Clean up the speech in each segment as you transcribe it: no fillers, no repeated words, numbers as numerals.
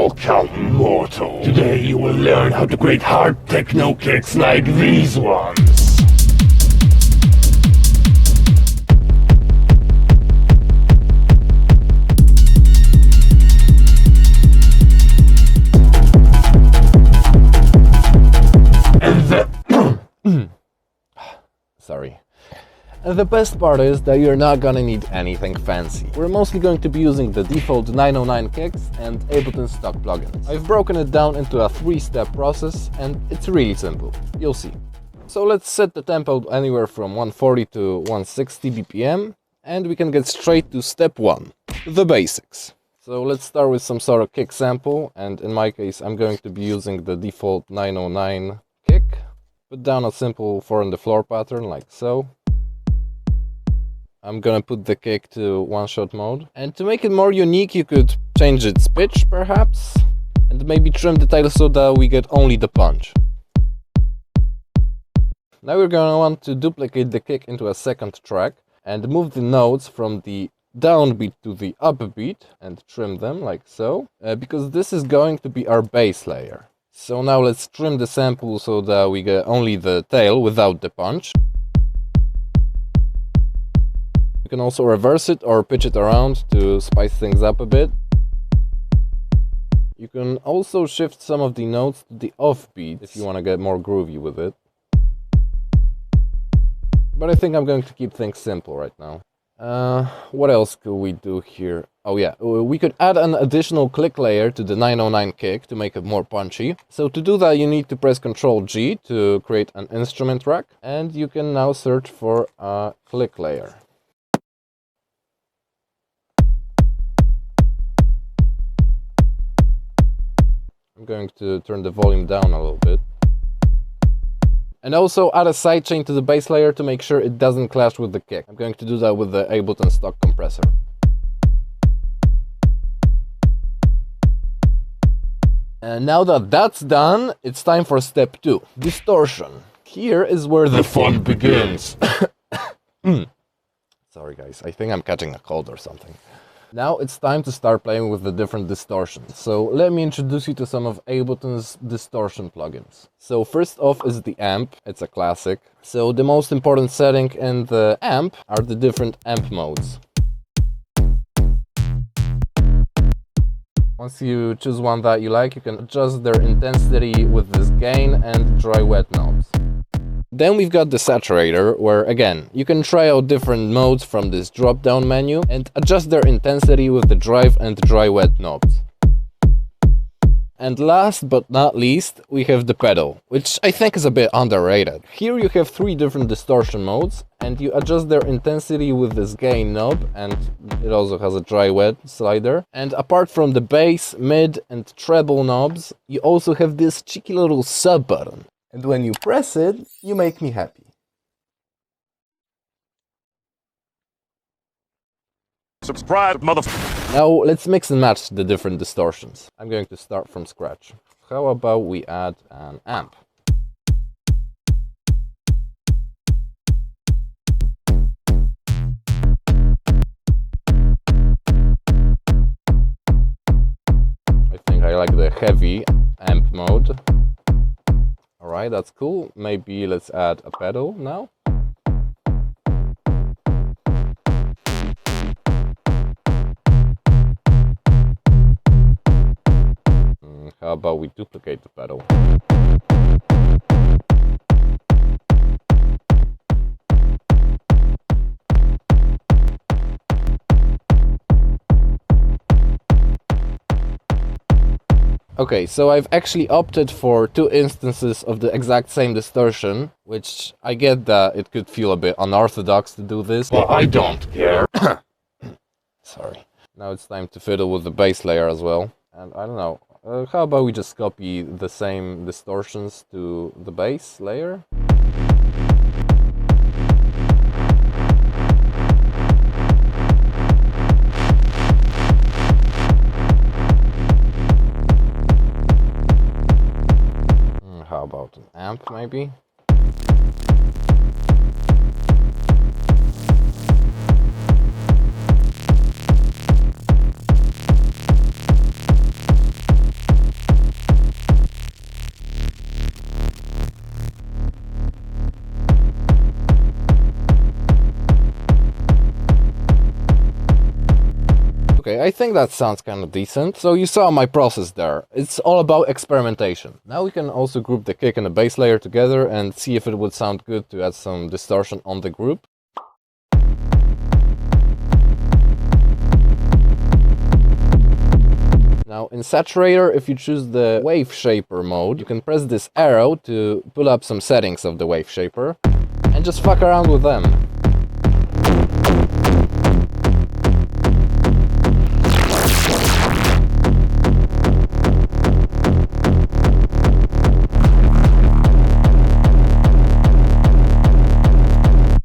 Welcome, mortal. Today you will learn how to create hard techno kicks like these ones. Sorry. And the best part is that you're not gonna need anything fancy. We're mostly going to be using the default 909 kicks and Ableton stock plugins. I've broken it down into a 3-step process and it's really simple. You'll see. So let's set the tempo anywhere from 140 to 160 BPM and we can get straight to step 1, the basics. So let's start with some sort of kick sample, and in my case I'm going to be using the default 909 kick. Put down a simple 4 on the floor pattern like so. I'm gonna put the kick to one-shot mode. And to make it more unique, you could change its pitch perhaps, and maybe trim the tail so that we get only the punch. Now we're gonna want to duplicate the kick into a second track and move the notes from the downbeat to the upbeat and trim them like so, because this is going to be our bass layer. So now let's trim the sample so that we get only the tail without the punch. You can also reverse it or pitch it around to spice things up a bit. You can also shift some of the notes to the offbeat if you want to get more groovy with it. But I think I'm going to keep things simple right now. What else could we do here? Oh yeah, we could add an additional click layer to the 909 kick to make it more punchy. So to do that you need to press Ctrl G to create an instrument rack, and you can now search for a click layer. I'm going to turn the volume down a little bit. And also add a sidechain to the bass layer to make sure it doesn't clash with the kick. I'm going to do that with the Ableton stock compressor. And now that that's done, it's time for step 2, distortion. Here is where the fun begins. Sorry guys, I think I'm catching a cold or something. Now it's time to start playing with the different distortions. So let me introduce you to some of Ableton's distortion plugins. So first off is the amp. It's a classic. So the most important setting in the amp are the different amp modes. Once you choose one that you like, you can adjust their intensity with this gain and dry wet knobs. Then we've got the saturator, where again, you can try out different modes from this drop-down menu and adjust their intensity with the drive and dry wet knobs. And last but not least, we have the pedal, which I think is a bit underrated. Here you have 3 different distortion modes, and you adjust their intensity with this gain knob, and it also has a dry wet slider. And apart from the bass, mid and treble knobs, you also have this cheeky little sub button. And when you press it, you make me happy. Subscribe, motherfucker. Now let's mix and match the different distortions. I'm going to start from scratch. How about we add an amp? I think I like the heavy amp mode. Alright, that's cool. Maybe let's add a pedal now. How about we duplicate the pedal? Okay, so I've actually opted for 2 instances of the exact same distortion, which I get that it could feel a bit unorthodox to do this. Well, I don't care. Sorry. Now it's time to fiddle with the bass layer as well. And I don't know, how about we just copy the same distortions to the bass layer? How about an amp maybe? Okay, I think that sounds kind of decent. So you saw my process there. It's all about experimentation. Now we can also group the kick and the bass layer together and see if it would sound good to add some distortion on the group. Now in Saturator, if you choose the Wave Shaper mode, you can press this arrow to pull up some settings of the Wave Shaper and just fuck around with them.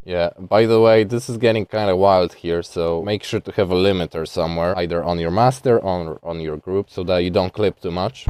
Yeah, by the way, this is getting kind of wild here, so make sure to have a limiter somewhere, either on your master or on your group, so that you don't clip too much.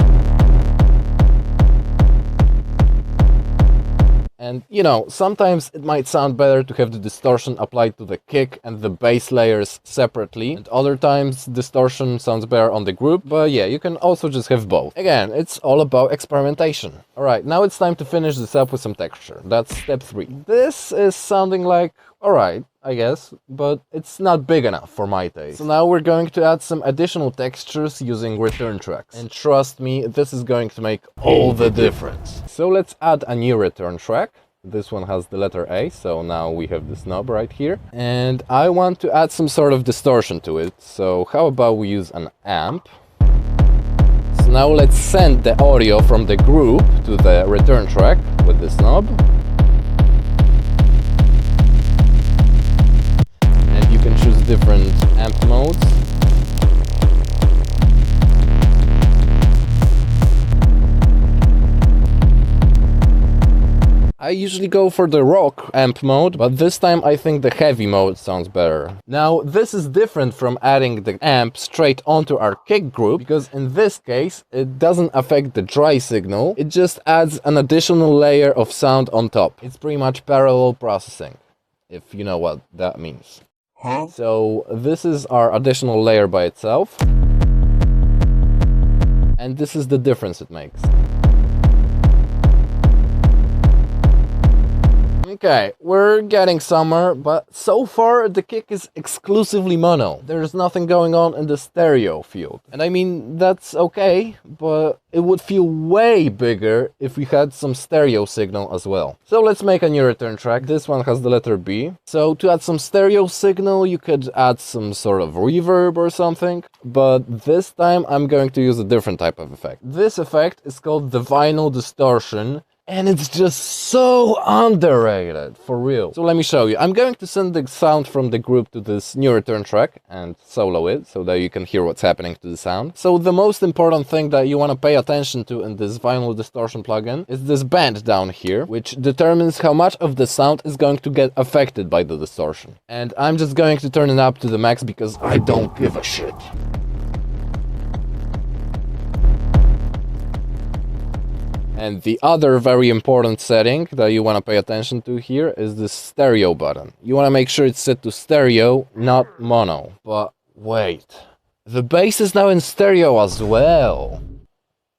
And, you know, sometimes it might sound better to have the distortion applied to the kick and the bass layers separately, and other times distortion sounds better on the group, but yeah, you can also just have both. Again, it's all about experimentation. Alright, now it's time to finish this up with some texture. That's step 3. This is sounding like, alright, I guess, but it's not big enough for my taste. So now we're going to add some additional textures using return tracks. And trust me, this is going to make all the difference. So let's add a new return track. This one has the letter A, so now we have this knob right here. And I want to add some sort of distortion to it, so how about we use an amp? So now let's send the audio from the group to the return track with this knob. And you can choose different amp modes. I usually go for the rock amp mode, but this time I think the heavy mode sounds better. Now, this is different from adding the amp straight onto our kick group, because in this case, it doesn't affect the dry signal, it just adds an additional layer of sound on top. It's pretty much parallel processing, if you know what that means. Huh? So, this is our additional layer by itself, and this is the difference it makes. Okay, we're getting somewhere, but so far the kick is exclusively mono. There's nothing going on in the stereo field. And I mean, that's okay, but it would feel way bigger if we had some stereo signal as well. So let's make a new return track. This one has the letter B. So to add some stereo signal, you could add some sort of reverb or something, but this time I'm going to use a different type of effect. This effect is called the vinyl distortion, and it's just so underrated, for real. So let me show you. I'm going to send the sound from the group to this new return track and solo it so that you can hear what's happening to the sound. So the most important thing that you want to pay attention to in this vinyl distortion plugin is this band down here, which determines how much of the sound is going to get affected by the distortion. And I'm just going to turn it up to the max because I don't give a shit. And the other very important setting that you want to pay attention to here is the stereo button. You want to make sure it's set to stereo, not mono. But wait, the bass is now in stereo as well.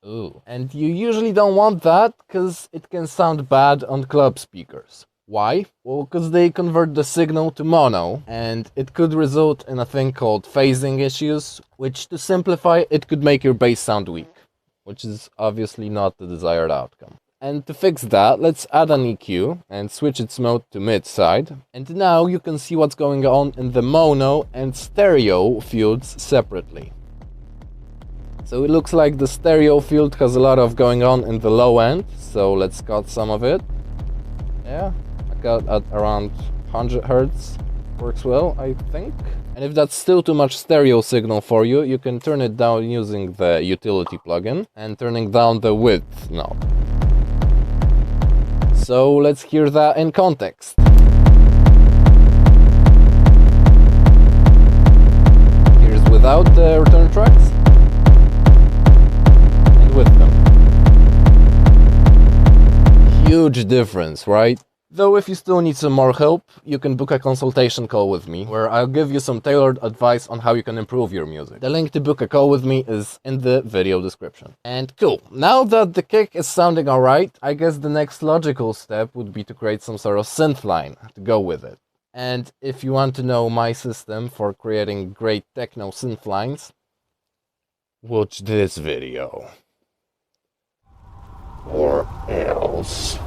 Ooh. And you usually don't want that because it can sound bad on club speakers. Why? Well, because they convert the signal to mono, and it could result in a thing called phasing issues, which, to simplify, it could make your bass sound weak, which is obviously not the desired outcome. And to fix that, let's add an EQ and switch its mode to mid-side. And now you can see what's going on in the mono and stereo fields separately. So it looks like the stereo field has a lot of going on in the low end, so let's cut some of it. Yeah, I got at around 100 Hz. Works well, I think. And if that's still too much stereo signal for you, you can turn it down using the utility plugin and turning down the width knob. So let's hear that in context. Here's without the return tracks and with them. Huge difference, right? Though if you still need some more help, you can book a consultation call with me, where I'll give you some tailored advice on how you can improve your music. The link to book a call with me is in the video description. And cool, now that the kick is sounding alright, I guess the next logical step would be to create some sort of synth line to go with it. And if you want to know my system for creating great techno synth lines, watch this video. Or else.